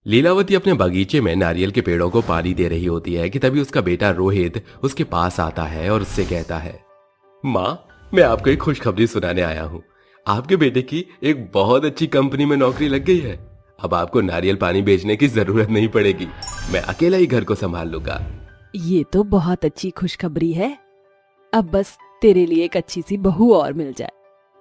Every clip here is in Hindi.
लीलावती अपने बगीचे में नारियल के पेड़ों को पानी दे रही होती है कि तभी उसका बेटा रोहित उसके पास आता है और उससे कहता है, माँ, मैं आपको एक खुशखबरी सुनाने आया हूँ। आपके बेटे की एक बहुत अच्छी कंपनी में नौकरी लग गई है। अब आपको नारियल पानी बेचने की जरूरत नहीं पड़ेगी। मैं अकेला ही घर को संभाल लूंगा। ये तो बहुत अच्छी खुशखबरी है। अब बस तेरे लिए एक अच्छी सी बहू और मिल जाए,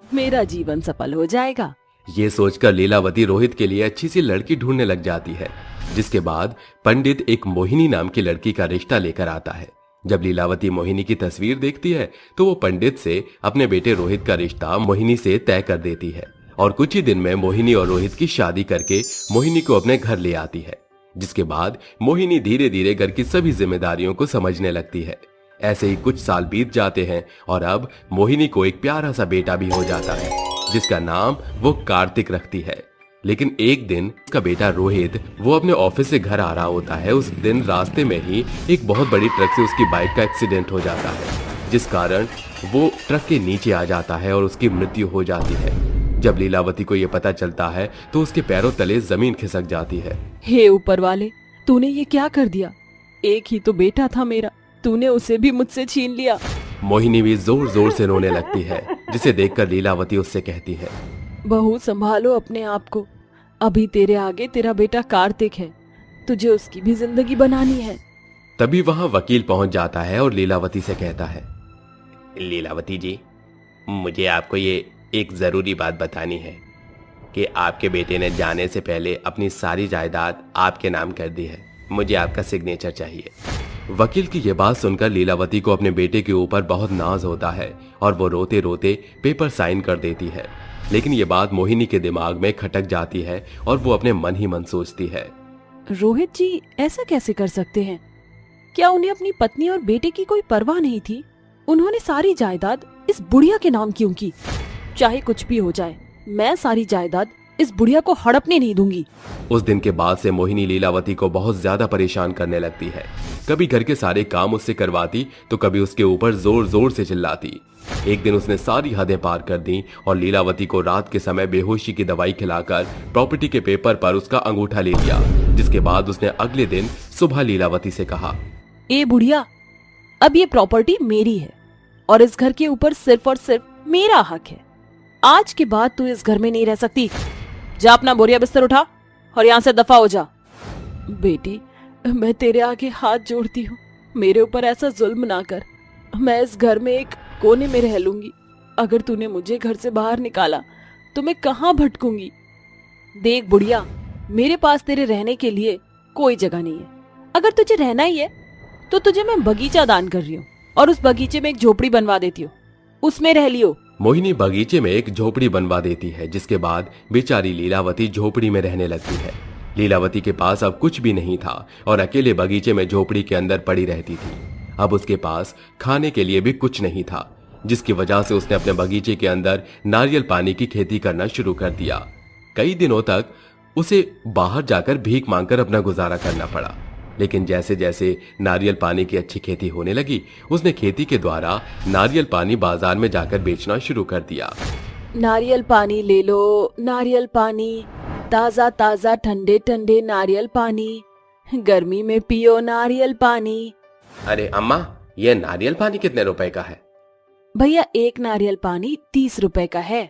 मेरा जीवन सफल हो जाएगा। ये सोचकर लीलावती रोहित के लिए अच्छी सी लड़की ढूंढने लग जाती है। जिसके बाद पंडित एक मोहिनी नाम की लड़की का रिश्ता लेकर आता है। जब लीलावती मोहिनी की तस्वीर देखती है तो वो पंडित से अपने बेटे रोहित का रिश्ता मोहिनी से तय कर देती है और कुछ ही दिन में मोहिनी और रोहित की शादी करके मोहिनी को अपने घर ले आती है। जिसके बाद मोहिनी धीरे धीरे घर की सभी जिम्मेदारियों को समझने लगती है। ऐसे ही कुछ साल बीत जाते हैं और अब मोहिनी को एक प्यारा सा बेटा भी हो जाता है जिसका नाम वो कार्तिक रखती है। लेकिन एक दिन उसका बेटा रोहित वो अपने ऑफिस से घर आ रहा होता है। उस दिन रास्ते में ही एक बहुत बड़ी ट्रक से उसकी बाइक का एक्सीडेंट हो जाता है, जिस कारण वो ट्रक के नीचे आ जाता है और उसकी मृत्यु हो जाती है। जब लीलावती को ये पता चलता है तो उसके पैरों तले जमीन खिसक जाती है। हे ऊपर वाले, तूने ये क्या कर दिया? एक ही तो बेटा था मेरा, तूने उसे भी मुझसे छीन लिया। मोहिनी भी जोर जोर से रोने लगती है, जिसे देखकर लीलावती उससे कहती है, बहू, संभालो अपने आप को। अभी तेरे आगे तेरा बेटा कार्तिक है, तुझे उसकी भी जिंदगी बनानी है। तभी वहां वकील पहुंच जाता है और लीलावती से कहता है, लीलावती जी, मुझे आपको ये एक जरूरी बात बतानी है कि आपके बेटे ने जाने से पहले अपनी सारी जायदाद आपके नाम कर दी है। मुझे आपका सिग्नेचर चाहिए। वकील की यह बात सुनकर लीलावती को अपने बेटे के ऊपर बहुत नाज होता है और वो रोते रोते पेपर साइन कर देती है। लेकिन ये बात मोहिनी के दिमाग में खटक जाती है और वो अपने मन ही मन सोचती है, रोहित जी ऐसा कैसे कर सकते हैं? क्या उन्हें अपनी पत्नी और बेटे की कोई परवाह नहीं थी? उन्होंने सारी जायदाद इस बुढ़िया के नाम क्यों की? चाहे कुछ भी हो जाए, मैं सारी जायदाद इस बुढ़िया को हड़पने नहीं दूंगी। उस दिन के बाद से मोहिनी लीलावती को बहुत ज्यादा परेशान करने लगती है। कभी घर के सारे काम उससे करवाती तो कभी उसके ऊपर जोर जोर से चिल्लाती। एक दिन उसने सारी हदें पार कर दी और लीलावती को रात के समय बेहोशी की दवाई खिलाकर प्रॉपर्टी के पेपर पर उसका अंगूठा ले लिया। जिसके बाद उसने अगले दिन सुबह लीलावती से कहा, ए बुढ़िया, अब ये प्रॉपर्टी मेरी है और इस घर के ऊपर सिर्फ और सिर्फ मेरा हक है। आज के बाद तू इस घर में नहीं रह सकती। जा अपना बोरिया बिस्तर उठा और यहाँ से दफा हो जा। बेटी, मैं तेरे आगे हाथ जोड़ती हूँ, मेरे ऊपर ऐसा जुल्म ना कर। मैं इस घर में एक कोने में रह लूंगी। अगर तूने मुझे घर से बाहर निकाला तो मैं कहाँ भटकूंगी? देख बुढ़िया, मेरे पास तेरे रहने के लिए कोई जगह नहीं है। अगर तुझे रहना ही है तो तुझे मैं बगीचा दान कर रही हूँ और उस बगीचे में एक झोपड़ी बनवा देती हूँ, उसमें रह लियो। मोहिनी बगीचे में एक झोपड़ी बनवा देती है। जिसके बाद बेचारी लीलावती झोपड़ी में रहने लगती है। लीलावती के पास अब कुछ भी नहीं था और अकेले बगीचे में झोपड़ी के अंदर पड़ी रहती थी। अब उसके पास खाने के लिए भी कुछ नहीं था, जिसकी वजह से उसने अपने बगीचे के अंदर नारियल पानी की खेती करना शुरू कर दिया। कई दिनों तक उसे बाहर जाकर भीख मांगकर अपना गुजारा करना पड़ा। लेकिन जैसे जैसे नारियल पानी की अच्छी खेती होने लगी, उसने खेती के द्वारा नारियल पानी बाजार में जाकर बेचना शुरू कर दिया। नारियल पानी ले लो, नारियल पानी, ताजा ताजा ठंडे ठंडे नारियल पानी, गर्मी में पियो नारियल पानी। अरे अम्मा, ये नारियल पानी कितने रुपए का है? भैया, एक नारियल पानी 30 रुपए का है।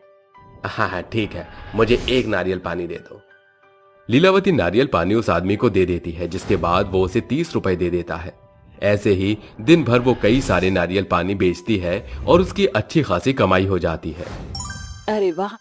हाँ हाँ ठीक है, मुझे एक नारियल पानी दे दो। लीलावती नारियल पानी उस आदमी को दे देती है, जिसके बाद वो उसे 30 रुपए दे देता है। ऐसे ही दिन भर वो कई सारे नारियल पानी बेचती है और उसकी अच्छी खासी कमाई हो जाती है। अरे वाह,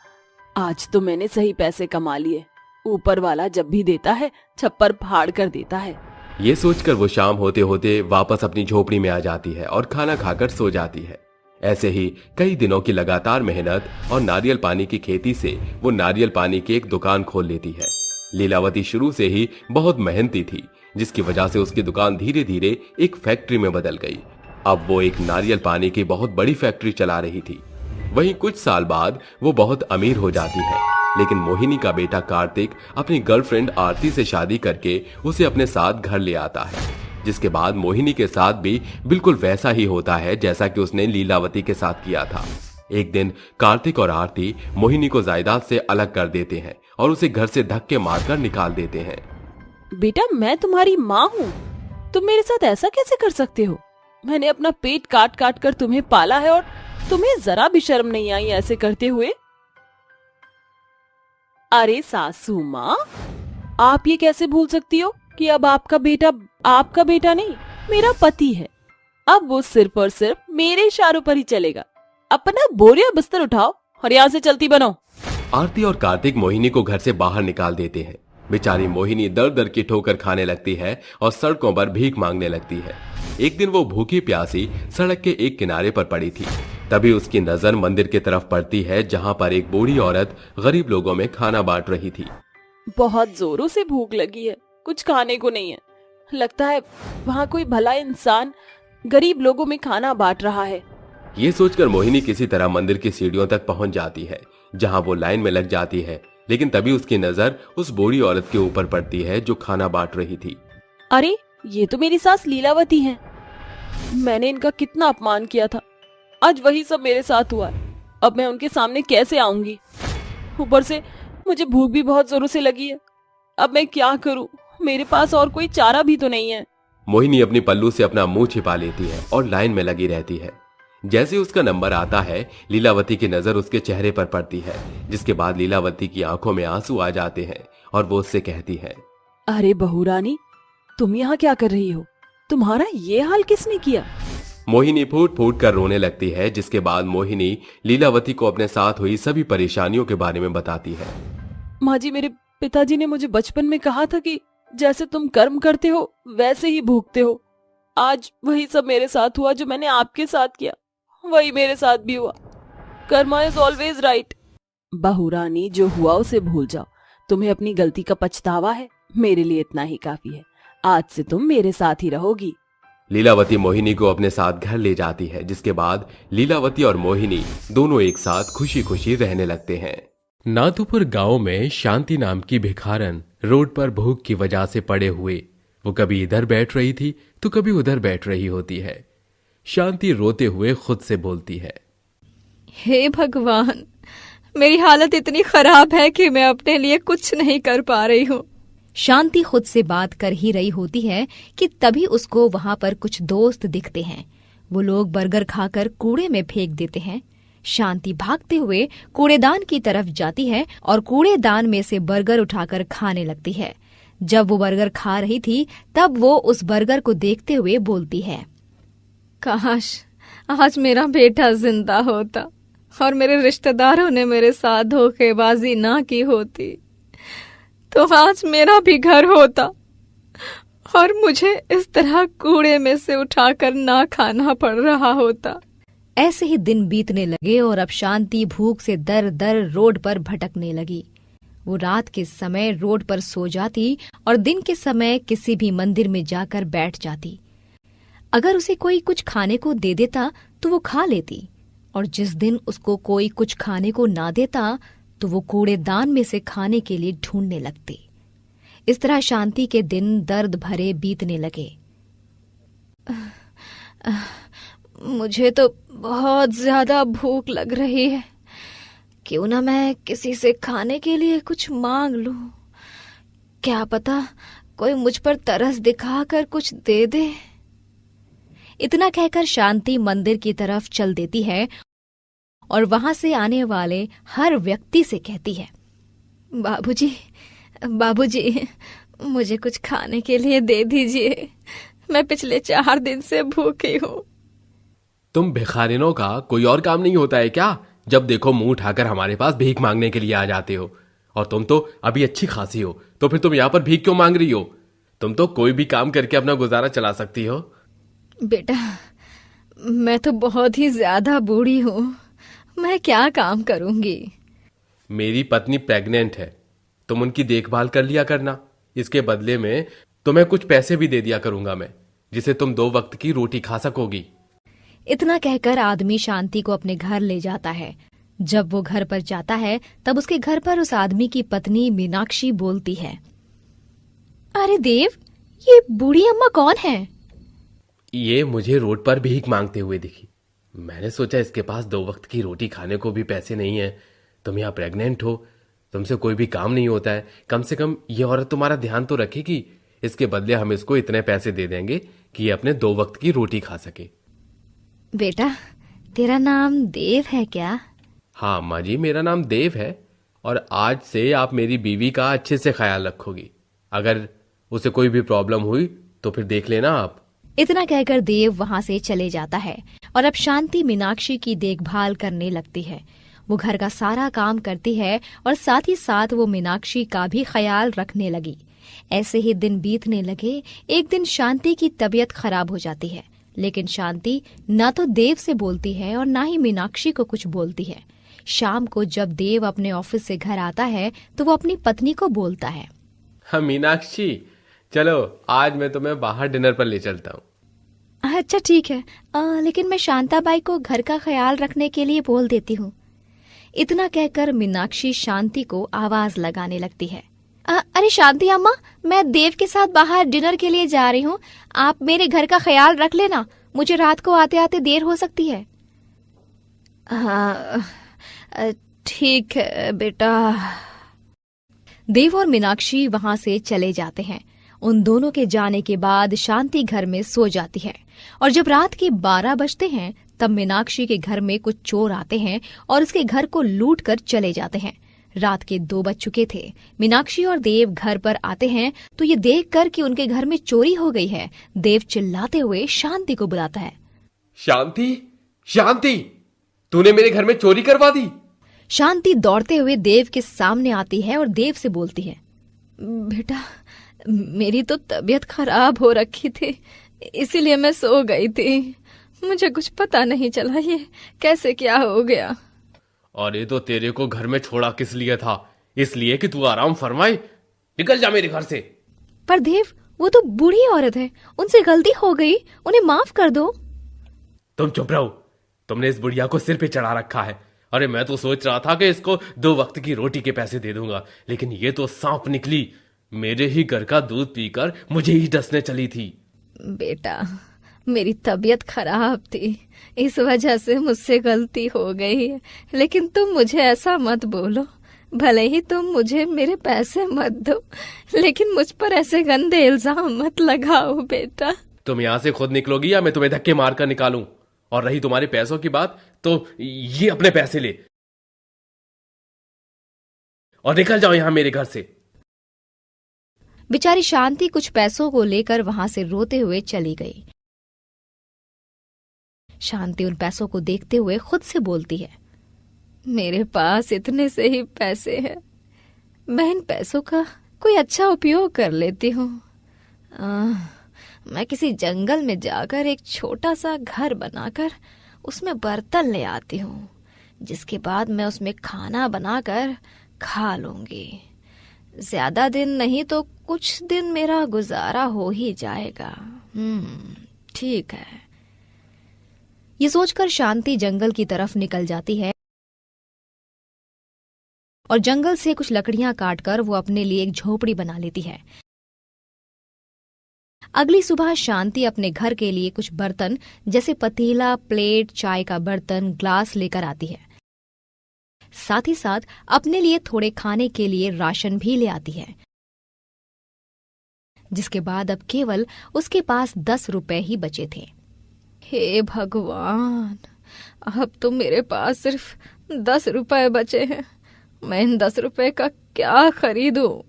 आज तो मैंने सही पैसे कमा लिए। ऊपर वाला जब भी देता है छप्पर फाड़ कर देता है। ये सोचकर वो शाम होते होते वापस अपनी झोपड़ी में आ जाती है और खाना खाकर सो जाती है। ऐसे ही कई दिनों की लगातार मेहनत और नारियल पानी की खेती से वो नारियल पानी की एक दुकान खोल लेती है। लीलावती शुरू से ही बहुत मेहनती थी, जिसकी वजह से उसकी दुकान धीरे धीरे एक फैक्ट्री में बदल गई। अब वो एक नारियल पानी की बहुत बड़ी फैक्ट्री चला रही थी। वहीं कुछ साल बाद वो बहुत अमीर हो जाती है। लेकिन मोहिनी का बेटा कार्तिक अपनी गर्लफ्रेंड आरती से शादी करके उसे अपने साथ घर ले आता है। जिसके बाद मोहिनी के साथ भी बिल्कुल वैसा ही होता है जैसा कि उसने लीलावती के साथ किया था। एक दिन कार्तिक और आरती मोहिनी को जायदाद से अलग कर देते हैं और उसे घर से धक्के मारकर निकाल देते हैं। बेटा मैं तुम्हारी माँ हूँ, तुम मेरे साथ ऐसा कैसे कर सकते हो? मैंने अपना पेट काट काट कर तुम्हें पाला है और तुम्हें जरा भी शर्म नहीं आई ऐसे करते हुए? अरे सासू माँ, आप ये कैसे भूल सकती हो कि अब आपका बेटा नहीं, मेरा पति है। अब वो सिर्फ और सिर्फ मेरे इशारों पर ही चलेगा। अपना बोरिया बिस्तर उठाओ और यहाँ से चलती बनो। आरती और कार्तिक मोहिनी को घर से बाहर निकाल देते हैं। बेचारी मोहिनी दर दर की ठोकर खाने लगती है और सड़कों पर भीख मांगने लगती है। एक दिन वो भूखी प्यासी सड़क के एक किनारे पर पड़ी थी। तभी उसकी नजर मंदिर की तरफ पड़ती है, जहां पर एक बूढ़ी औरत गरीब लोगों में खाना बांट रही थी। बहुत जोरों से भूख लगी है, कुछ खाने को नहीं है। लगता है वहाँ कोई भला इंसान गरीब लोगों में खाना बांट रहा है। ये सोचकर मोहिनी किसी तरह मंदिर की सीढ़ियों तक पहुंच जाती है, जहां वो लाइन में लग जाती है। लेकिन तभी उसकी नजर उस बूढ़ी औरत के ऊपर पड़ती है जो खाना बांट रही थी। अरे ये तो मेरी सास लीलावती है। मैंने इनका कितना अपमान किया था, आज वही सब मेरे साथ हुआ है। अब मैं उनके सामने कैसे आऊंगी? ऊपर से मुझे भूख भी बहुत जोरों से लगी है। अब मैं क्या करूं? मेरे पास और कोई चारा भी तो नहीं है। मोहिनी अपनी पल्लू से अपना मुंह छिपा लेती है और लाइन में लगी रहती है। जैसे उसका नंबर आता है, लीलावती की नजर उसके चेहरे पर पड़ती है, जिसके बाद लीलावती की आंखों में आंसू आ जाते हैं और वो उससे कहती है, अरे बहू रानी, तुम यहाँ क्या कर रही हो? तुम्हारा ये हाल किसने किया? मोहिनी फूट फूट कर रोने लगती है। जिसके बाद मोहिनी लीलावती को अपने साथ हुई सभी परेशानियों के बारे में बताती है। माँ जी, मेरे पिताजी ने मुझे बचपन में कहा था कि जैसे तुम कर्म करते हो वैसे ही भोगते हो। आज वही सब मेरे साथ हुआ जो मैंने आपके साथ किया, वही मेरे साथ भी हुआ। Karma is always right. बहू रानी, जो हुआ उसे भूल जाओ। तुम्हें अपनी गलती का पछतावा है, मेरे लिए इतना ही काफी है। आज से तुम मेरे साथ ही रहोगी। लीलावती मोहिनी को अपने साथ घर ले जाती है, जिसके बाद लीलावती और मोहिनी दोनों एक साथ खुशी खुशी रहने लगते हैं। नाथुपुर गांव में शांति नाम की भिखारन रोड पर भूख की वजह से पड़े हुए वो कभी इधर बैठ रही थी तो कभी उधर बैठ रही होती है। शांति रोते हुए खुद से बोलती है, हे भगवान, मेरी हालत इतनी खराब है कि मैं अपने लिए कुछ नहीं कर पा रही हूँ। शांति खुद से बात कर ही रही होती है कि तभी उसको वहाँ पर कुछ दोस्त दिखते हैं। वो लोग बर्गर खाकर कूड़े में फेंक देते हैं। शांति भागते हुए कूड़ेदान की तरफ जाती है और कूड़ेदान में से बर्गर उठाकर खाने लगती है। जब वो बर्गर खा रही थी तब वो उस बर्गर को देखते हुए बोलती है, काश आज मेरा बेटा जिंदा होता और मेरे रिश्तेदारों ने मेरे साथ धोखेबाजी ना की होती तो आज मेरा भी घर होता और मुझे इस तरह कूड़े में से उठाकर ना खाना पड़ रहा होता। ऐसे ही दिन बीतने लगे और अब शांति भूख से दर दर रोड पर भटकने लगी। वो रात के समय रोड पर सो जाती और दिन के समय किसी भी मंदिर में जाकर बैठ जाती। अगर उसे कोई कुछ खाने को दे देता तो वो खा लेती, और जिस दिन उसको कोई कुछ खाने को ना देता तो वो कूड़ेदान में से खाने के लिए ढूंढने लगती। इस तरह शांति के दिन दर्द भरे बीतने लगे। मुझे तो बहुत ज्यादा भूख लग रही है, क्यों ना मैं किसी से खाने के लिए कुछ मांग लूं। क्या पता कोई मुझ पर तरस दिखाकर कुछ दे दे। इतना कहकर शांति मंदिर की तरफ चल देती है और वहां से आने वाले हर व्यक्ति से कहती है, बाबूजी, बाबूजी, मुझे कुछ खाने के लिए दे दीजिए, मैं पिछले 4 दिन से भूखी हूँ। तुम भिखारिनों का कोई और काम नहीं होता है क्या? जब देखो मुंह उठाकर हमारे पास भीख मांगने के लिए आ जाते हो। और तुम तो अभी अच्छी खासी हो, तो फिर तुम यहाँ पर भीख क्यों मांग रही हो? तुम तो कोई भी काम करके अपना गुजारा चला सकती हो। बेटा, मैं तो बहुत ही ज्यादा बूढ़ी हूँ, मैं क्या काम करूंगी। मेरी पत्नी प्रेग्नेंट है, तुम उनकी देखभाल कर लिया करना। इसके बदले में तुम्हें कुछ पैसे भी दे दिया करूंगा मैं, जिसे तुम 2 वक्त की रोटी खा सकोगी। इतना कहकर आदमी शांति को अपने घर ले जाता है। जब वो घर पर जाता है तब उसके घर पर उस आदमी की पत्नी मीनाक्षी बोलती है, अरे देव, ये बूढ़ी अम्मा कौन है? ये मुझे रोड पर भीख मांगते हुए दिखी। मैंने सोचा इसके पास 2 वक्त की रोटी खाने को भी पैसे नहीं है। तुम यहाँ प्रेग्नेंट हो, तुमसे कोई भी काम नहीं होता है, कम से कम ये औरत तुम्हारा ध्यान तो रखेगी इसके बदले हम इसको इतने पैसे दे देंगे कि ये अपने 2 वक्त की रोटी खा सके। बेटा, तेरा नाम देव है क्या? हाँ अम्मा जी, मेरा नाम देव है और आज से आप मेरी बीवी का अच्छे से ख्याल रखोगी। अगर उसे कोई भी प्रॉब्लम हुई तो फिर देख लेना आप। इतना कहकर देव वहां से चले जाता है और अब शांति मीनाक्षी की देखभाल करने लगती है। वो घर का सारा काम करती है और साथ ही साथ वो मीनाक्षी का भी ख्याल रखने लगी। ऐसे ही दिन बीतने लगे। एक दिन शांति की तबीयत खराब हो जाती है, लेकिन शांति ना तो देव से बोलती है और ना ही मीनाक्षी को कुछ बोलती है। शाम को जब देव अपने ऑफिस से घर आता है तो वो अपनी पत्नी को बोलता है, हाँ मीनाक्षी, चलो आज मैं तुम्हें बाहर डिनर पर ले चलता हूँ। अच्छा ठीक है, लेकिन मैं शांताबाई को घर का ख्याल रखने के लिए बोल देती हूँ। इतना कहकर मीनाक्षी शांति को आवाज लगाने लगती है। अरे शांति अम्मा, मैं देव के साथ बाहर डिनर के लिए जा रही हूँ। आप मेरे घर का ख्याल रख लेना, मुझे रात को आते आते देर हो सकती है। ठीक है बेटा। देव और मीनाक्षी वहां से चले जाते हैं। उन दोनों के जाने के बाद शांति घर में सो जाती है और जब रात के 12 बजते हैं तब मीनाक्षी के घर में कुछ चोर आते हैं और उसके घर को लूट कर चले जाते हैं। रात के 2 बज चुके थे। मीनाक्षी और देव घर पर आते हैं तो ये देखकर कि उनके घर में चोरी हो गई है, देव चिल्लाते हुए शांति को बुलाता है। शांति, शांति, तूने मेरे घर में चोरी करवा दी। शांति दौड़ते हुए देव के सामने आती है और देव से बोलती है, बेटा मेरी तो तबीयत खराब हो रखी थी, इसीलिए मैं सो गई थी। मुझे कुछ पता नहीं चला ये कैसे क्या हो गया। और ये तो तेरे को घर में छोड़ा किस लिए था? इसलिए कि तू आराम फरमाए। निकल जा मेरे घर से। पर देव, वो तो बूढ़ी औरत है, उनसे गलती हो गई, उन्हें माफ कर दो। तुम चुप रहो। तुमने इस बुढ़िया को सिर पे चढ़ा रखा है। अरे मैं तो सोच रहा था कि इसको 2 वक्त की रोटी के पैसे दे दूंगा, लेकिन ये तो सांप निकली। मेरे ही घर का दूध पीकर मुझे ही डसने चली थी। बेटा, मेरी तबीयत खराब थी, इस वजह से मुझसे गलती हो गई है, लेकिन तुम मुझे ऐसा मत बोलो। भले ही तुम मुझे मेरे पैसे मत दो, लेकिन मुझ पर ऐसे गंदे इल्जाम मत लगाओ बेटा। तुम यहाँ से खुद निकलोगी या मैं तुम्हें धक्के मारकर निकालूं? और रही तुम्हारे पैसों की बात, तो ये अपने पैसे ले और निकल जाओ यहां मेरे घर से। बेचारी शांति कुछ पैसों को लेकर वहां से रोते हुए चली गई। शांति उन पैसों को देखते हुए खुद से बोलती है, मेरे पास इतने से ही पैसे हैं, मैं इन पैसों का कोई अच्छा उपयोग कर लेती हूँ। मैं किसी जंगल में जाकर एक छोटा सा घर बनाकर उसमें बर्तन ले आती हूँ, जिसके बाद मैं उसमें खाना बनाकर खा लूंगी। ज्यादा दिन नहीं तो कुछ दिन मेरा गुजारा हो ही जाएगा। ठीक है। ये सोचकर शांति जंगल की तरफ निकल जाती है और जंगल से कुछ लकड़ियां काटकर वो अपने लिए एक झोपड़ी बना लेती है। अगली सुबह शांति अपने घर के लिए कुछ बर्तन जैसे पतीला, प्लेट, चाय का बर्तन, ग्लास लेकर आती है। साथ ही साथ अपने लिए थोड़े खाने के लिए राशन भी ले आती है, जिसके बाद अब केवल उसके पास 10 रुपए ही बचे थे। हे भगवान, अब तो मेरे पास सिर्फ 10 रुपए बचे हैं। मैं इन 10 रुपए का क्या खरीदूं?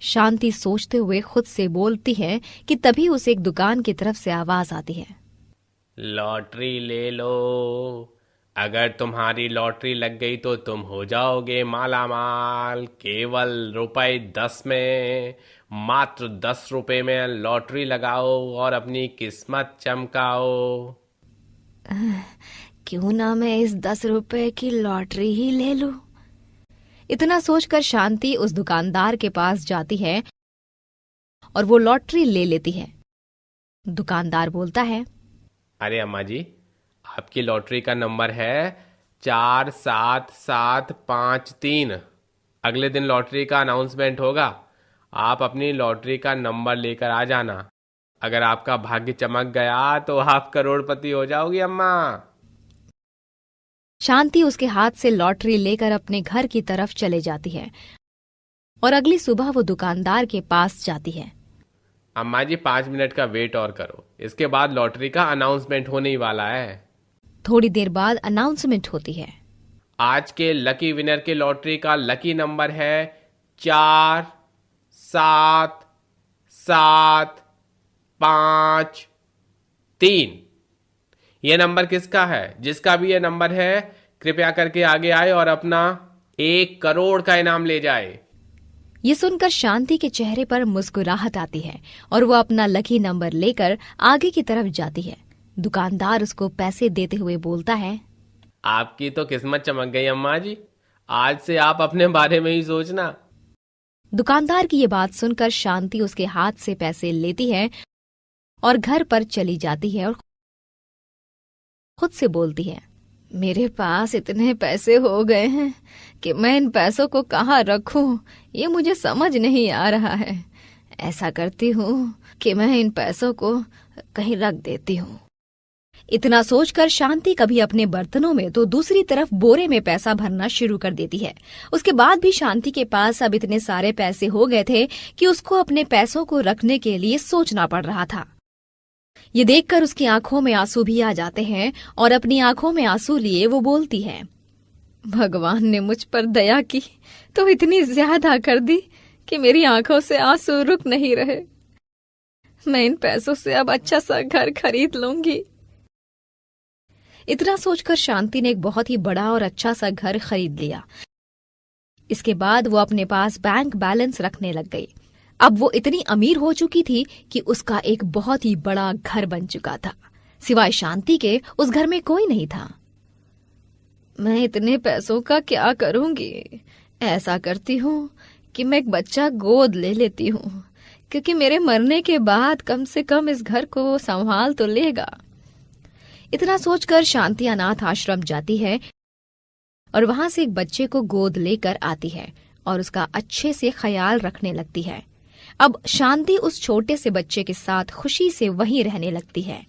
शांति सोचते हुए खुद से बोलती है कि तभी उसे एक दुकान की तरफ से आवाज आती है, लॉटरी ले लो। अगर तुम्हारी लॉटरी लग गई तो तुम हो जाओगे माला माल। केवल ₹10 में, मात्र 10 रुपए में लॉटरी लगाओ और अपनी किस्मत चमकाओ। क्यों ना मैं इस 10 रुपए की लॉटरी ही ले लूं? इतना सोचकर शांति उस दुकानदार के पास जाती है और वो लॉटरी ले लेती है। दुकानदार बोलता है, अरे अम्मा जी, आपकी लॉटरी का नंबर है 47753। अगले दिन लॉटरी का अनाउंसमेंट होगा। आप अपनी लॉटरी का नंबर लेकर आ जाना। अगर आपका भाग्य चमक गया तो आप करोड़पति हो जाओगी अम्मा। शांति उसके हाथ से लॉटरी लेकर अपने घर की तरफ चले जाती है और अगली सुबह वो दुकानदार के पास जाती है। अम्मा जी 5 मिनट का वेट और करो, इसके बाद लॉटरी का अनाउंसमेंट होने ही वाला है। थोड़ी देर बाद अनाउंसमेंट होती है। आज के लकी विनर के लॉटरी का लकी नंबर है 4 7 7 5 3। ये नंबर किसका है? जिसका भी ये नंबर है कृपया करके आगे आए और अपना 1 करोड़ का इनाम ले जाए। ये सुनकर शांति के चेहरे पर मुस्कुराहट आती है और वो अपना लकी नंबर लेकर आगे की तरफ जाती है। दुकानदार उसको पैसे देते हुए बोलता है, आपकी तो किस्मत चमक गई अम्मा जी, आज से आप अपने बारे में ही सोचना। दुकानदार की ये बात सुनकर शांति उसके हाथ से पैसे लेती है और घर पर चली जाती है और खुद से बोलती है, मेरे पास इतने पैसे हो गए हैं कि मैं इन पैसों को कहाँ रखूं, ये मुझे समझ नहीं आ रहा है। ऐसा करती हूँ कि मैं इन पैसों को कहीं रख देती हूँ। इतना सोचकर शांति कभी अपने बर्तनों में तो दूसरी तरफ बोरे में पैसा भरना शुरू कर देती है। उसके बाद भी शांति के पास अब इतने सारे पैसे हो गए थे कि उसको अपने पैसों को रखने के लिए सोचना पड़ रहा था। ये देखकर उसकी आंखों में आंसू भी आ जाते हैं और अपनी आंखों में आंसू लिए वो बोलती है, भगवान ने मुझ पर दया की तो इतनी ज्यादा कर दी कि मेरी आंखों से आंसू रुक नहीं रहे। मैं इन पैसों से अब अच्छा सा घर खरीद लूंगी। इतना सोचकर शांति ने एक बहुत ही बड़ा और अच्छा सा घर खरीद लिया। इसके बाद वो अपने पास बैंक बैलेंस रखने लग गई। अब वो इतनी अमीर हो चुकी थी कि उसका एक बहुत ही बड़ा घर बन चुका था। सिवाय शांति के उस घर में कोई नहीं था। मैं इतने पैसों का क्या करूंगी? ऐसा करती हूँ कि मैं एक बच्चा गोद ले लेती हूँ, क्योंकि मेरे मरने के बाद कम से कम इस घर को संभाल तो लेगा। इतना सोचकर शांति अनाथ आश्रम जाती है और वहां से एक बच्चे को गोद लेकर आती है और उसका अच्छे से ख्याल रखने लगती है। अब शांति उस छोटे से बच्चे के साथ खुशी से वहीं रहने लगती है।